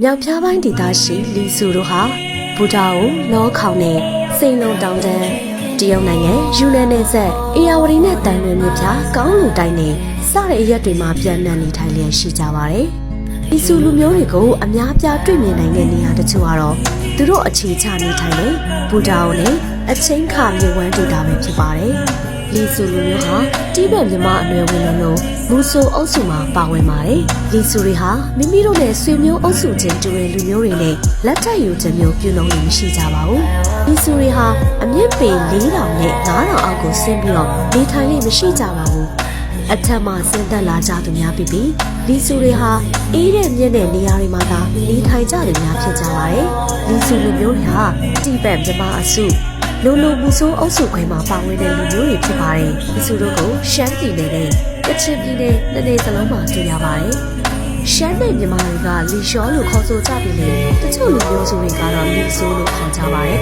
မြောက်ဖျားပိုင်းဒေသရှိလီဆူတို့ဟာဘူတာကိုလောခေါင်နဲ့စိန်လုံးတောင်တန်းတရုတ်နိုင်ငံယူနန်နယ်စပ်အေယာဝတီနဲ့တန်လွင်မြစ်ဖြာကောင်းလူတိုင်းနဲ့စတဲ့အရက်တွေမှာပြန်နှံနေထိုင်လျက်ရှိကြပါတယ်။လီဆူလူမျိုးတွေကိုအများပြားတွေ့မြင်နိုင်တဲ့နေရာတချို့ကတော့သူတို့အခြေချနေထိုင်တဲ့ဘူတာကိုလည်းအချင်းခမြဝန်းဒေတာပဲဖြစ်ပါတယ်။လီဆူလူမျိုးဟာတိဘက်မြန်မာအနွယ်ဝင်လို့မူဆိုအုပ်စုမှာပါဝင်ပါတယ်။လီဆူတွေဟာမိမိတို့နဲ့ဆွေမျိုးအုပ်စုချင်းတူတဲ့လူမျိုးတွေနဲ့လက်ထပ်ယူခြင်းမျိုးပြုလုပ်လို့မရှိကြပါဘူး။လီဆူတွေဟာအမြင့်ပေ4000နဲ့9000အောက်ကိုဆင်းပြီးတော့နေထိုင်လို့မရှိကြပါဘူး။အထက်မှာဆင်းသက်လာကြသူများဖြစ်ပြီးလီဆူတွေဟာအေးတဲ့မြင့်တဲ့နေရာတွေမှာသာနေထိုင်ကြသူများဖြစ်ကြပါတယ်။လီဆူလူမျိုးတွေဟာတိဘက်မြန်မာအစုလူမူဆိုးအုပ်စုခွဲမှာပါဝင်တဲ့လူမျိုးတွေဖြစ်ပါတယ်။ဒီစုတို့ကိုရှမ်းပြည်နယ်နဲ့ကချင်ပြည်နယ်နှစ်နေစလုံးမှာတွေ့ရပါတယ်။ရှမ်းနဲ့မြန်မာတွေကလီရှောလို့ခေါ်ဆိုကြပြီးလေတချို့လူမျိုးစုတွေကတော့လီဆိုးလို့ခေါ်ကြပါတယ်